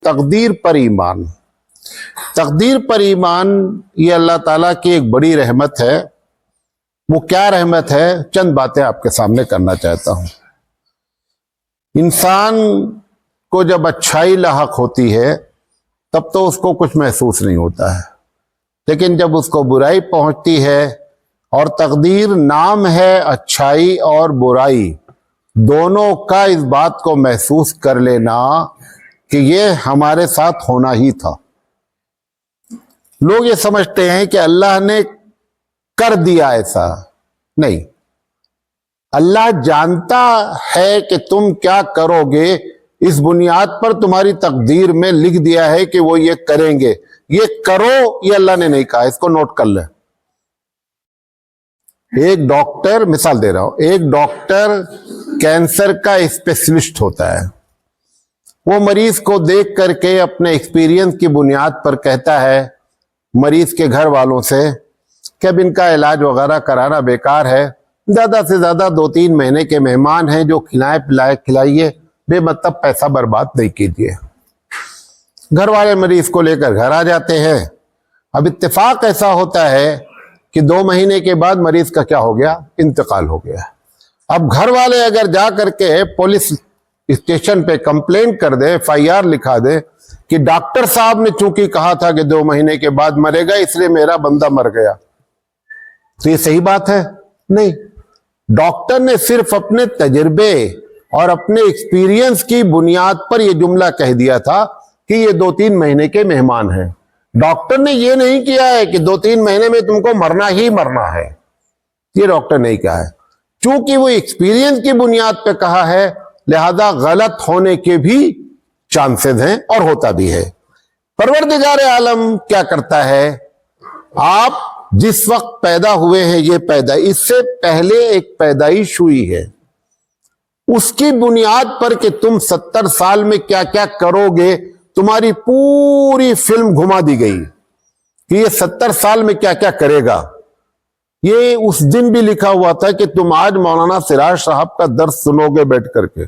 تقدیر پر ایمان. تقدیر پر ایمان یہ اللہ تعالیٰ کی ایک بڑی رحمت ہے. وہ کیا رحمت ہے؟ چند باتیں آپ کے سامنے کرنا چاہتا ہوں. انسان کو جب اچھائی لاحق ہوتی ہے تب تو اس کو کچھ محسوس نہیں ہوتا ہے، لیکن جب اس کو برائی پہنچتی ہے، اور تقدیر نام ہے اچھائی اور برائی دونوں کا، اس بات کو محسوس کر لینا کہ یہ ہمارے ساتھ ہونا ہی تھا. لوگ یہ سمجھتے ہیں کہ اللہ نے کر دیا ایسا. نہیں، اللہ جانتا ہے کہ تم کیا کرو گے. اس بنیاد پر تمہاری تقدیر میں لکھ دیا ہے کہ وہ یہ کریں گے. یہ کرو یہ اللہ نے نہیں کہا، اس کو نوٹ کر لیں. ایک ڈاکٹر، مثال دے رہا ہوں، ایک ڈاکٹر کینسر کا اسپیشلسٹ ہوتا ہے. وہ مریض کو دیکھ کر کے اپنے ایکسپیرینس کی بنیاد پر کہتا ہے مریض کے گھر والوں سے کہ اب ان کا علاج وغیرہ کرانا بیکار ہے. زیادہ سے زیادہ 2-3 مہینے کے مہمان ہیں، جو کھلائیے، بے مطلب پیسہ برباد نہیں کیجیے. گھر والے مریض کو لے کر گھر آ جاتے ہیں. اب اتفاق ایسا ہوتا ہے کہ 2 مہینے کے بعد مریض کا کیا ہو گیا؟ انتقال ہو گیا. اب گھر والے اگر جا کر کے پولیس اسٹیشن پہ کمپلینٹ کر دے، FIR لکھا دے کہ ڈاکٹر صاحب نے چونکہ کہا تھا کہ 2 مہینے کے بعد مرے گا، اس لیے میرا بندہ مر گیا، تو یہ صحیح بات ہے؟ نہیں. ڈاکٹر نے صرف اپنے تجربے اور اپنے ایکسپیرینس کی بنیاد پر یہ جملہ کہہ دیا تھا کہ یہ 2-3 مہینے کے مہمان ہیں. ڈاکٹر نے یہ نہیں کیا ہے کہ 2-3 مہینے میں تم کو مرنا ہی مرنا ہے. یہ ڈاکٹر نہیں کہا ہے. چونکہ وہ ایکسپیرینس کی بنیاد پہ کہا ہے، لہذا غلط ہونے کے بھی چانسز ہیں، اور ہوتا بھی ہے. پروردگار عالم کیا کرتا ہے؟ آپ جس وقت پیدا ہوئے ہیں، یہ اس سے پہلے ایک پیدائش ہوئی ہے، اس کی بنیاد پر کہ تم 70 سال میں کیا کیا کرو گے، تمہاری پوری فلم گھما دی گئی کہ یہ 70 سال میں کیا کیا کرے گا. یہ اس دن بھی لکھا ہوا تھا کہ تم آج مولانا سراج صاحب کا درس سنو گے بیٹھ کر کے،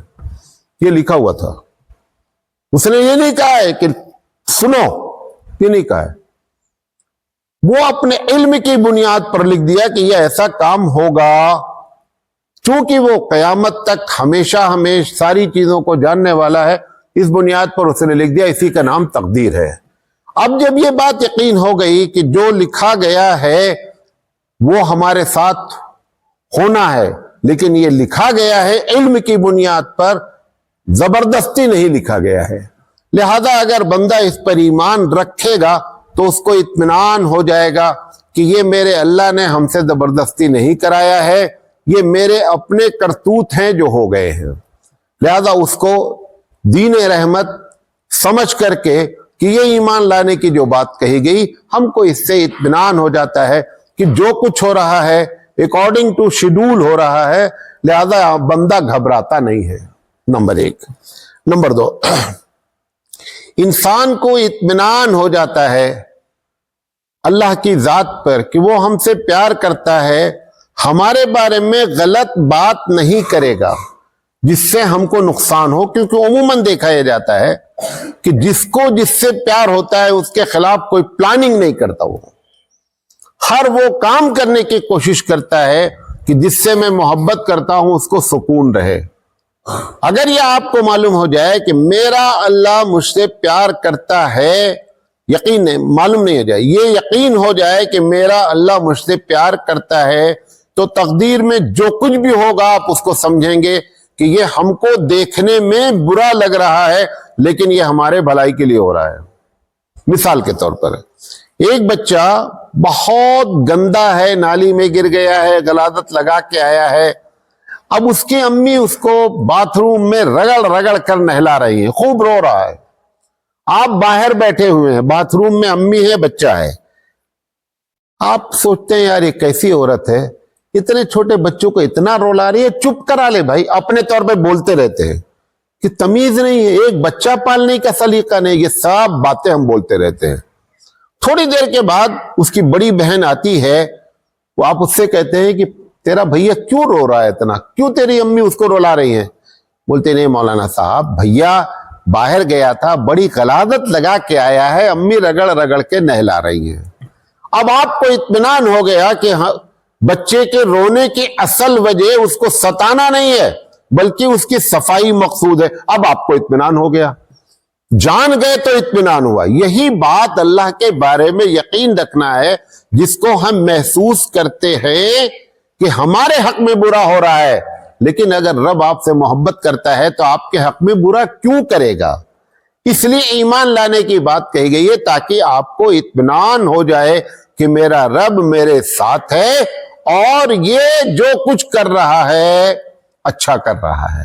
یہ لکھا ہوا تھا. اس نے یہ نہیں کہا ہے کہ سنو، یہ نہیں کہا ہے. وہ اپنے علم کی بنیاد پر لکھ دیا کہ یہ ایسا کام ہوگا. چونکہ وہ قیامت تک ہمیشہ ساری چیزوں کو جاننے والا ہے، اس بنیاد پر اس نے لکھ دیا. اسی کا نام تقدیر ہے. اب جب یہ بات یقین ہو گئی کہ جو لکھا گیا ہے وہ ہمارے ساتھ ہونا ہے، لیکن یہ لکھا گیا ہے علم کی بنیاد پر، زبردستی نہیں لکھا گیا ہے، لہذا اگر بندہ اس پر ایمان رکھے گا تو اس کو اطمینان ہو جائے گا کہ یہ میرے اللہ نے ہم سے زبردستی نہیں کرایا ہے، یہ میرے اپنے کرتوت ہیں جو ہو گئے ہیں. لہذا اس کو دین رحمت سمجھ کر کے کہ یہ ایمان لانے کی جو بات کہی گئی، ہم کو اس سے اطمینان ہو جاتا ہے کہ جو کچھ ہو رہا ہے اکارڈنگ ٹو شیڈول ہو رہا ہے، لہذا بندہ گھبراتا نہیں ہے. نمبر 1. نمبر 2، انسان کو اطمینان ہو جاتا ہے اللہ کی ذات پر کہ وہ ہم سے پیار کرتا ہے، ہمارے بارے میں غلط بات نہیں کرے گا جس سے ہم کو نقصان ہو. کیونکہ عموماً دیکھا یہ جاتا ہے کہ جس سے پیار ہوتا ہے اس کے خلاف کوئی پلاننگ نہیں کرتا. وہ ہر وہ کام کرنے کی کوشش کرتا ہے کہ جس سے میں محبت کرتا ہوں اس کو سکون رہے. اگر یہ آپ کو معلوم ہو جائے کہ میرا اللہ مجھ سے پیار کرتا ہے، یقین معلوم نہیں ہو جائے، یہ یقین ہو جائے کہ میرا اللہ مجھ سے پیار کرتا ہے، تو تقدیر میں جو کچھ بھی ہوگا آپ اس کو سمجھیں گے کہ یہ ہم کو دیکھنے میں برا لگ رہا ہے لیکن یہ ہمارے بھلائی کے لیے ہو رہا ہے. مثال کے طور پر ایک بچہ بہت گندا ہے، نالی میں گر گیا ہے، غلاظت لگا کے آیا ہے. اب اس کی امی اس کو باتھ روم میں رگڑ کر نہلا رہی ہیں، خوب رو رہا ہے. آپ باہر بیٹھے ہوئے ہیں، باتھ روم میں امی ہے، بچہ ہے. آپ سوچتے ہیں یار یہ کیسی عورت ہے، اتنے چھوٹے بچوں کو اتنا رولا رہی ہے. چپ کرا لے بھائی. اپنے طور پہ بولتے رہتے ہیں کہ تمیز نہیں ہے، ایک بچہ پالنے کا سلیقہ نہیں. یہ سب باتیں ہم بولتے رہتے ہیں. تھوڑی دیر کے بعد اس کی بڑی بہن آتی ہے، وہ آپ اس سے کہتے ہیں کہ تیرا بھیا کیوں رو رہا ہے اتنا، کیوں تیری امی اس کو رولا رہی ہیں؟ بولتے نہیں مولانا صاحب، بھیا باہر گیا تھا, بڑی غلاظت لگا کے آیا ہے, امی رگڑ رگڑ کے نہلا رہی ہیں. اب آپ کو اطمینان ہو گیا کہ بچے کے رونے کی اصل وجہ اس کو ستانا نہیں ہے بلکہ اس کی صفائی مقصود ہے. اب آپ کو اطمینان ہو گیا, جان گئے تو اطمینان ہوا. یہی بات اللہ کے بارے میں یقین رکھنا ہے, جس کو ہم محسوس کرتے ہیں کہ ہمارے حق میں برا ہو رہا ہے, لیکن اگر رب آپ سے محبت کرتا ہے تو آپ کے حق میں برا کیوں کرے گا؟ اس لیے ایمان لانے کی بات کہی گئی ہے تاکہ آپ کو اطمینان ہو جائے کہ میرا رب میرے ساتھ ہے اور یہ جو کچھ کر رہا ہے اچھا کر رہا ہے.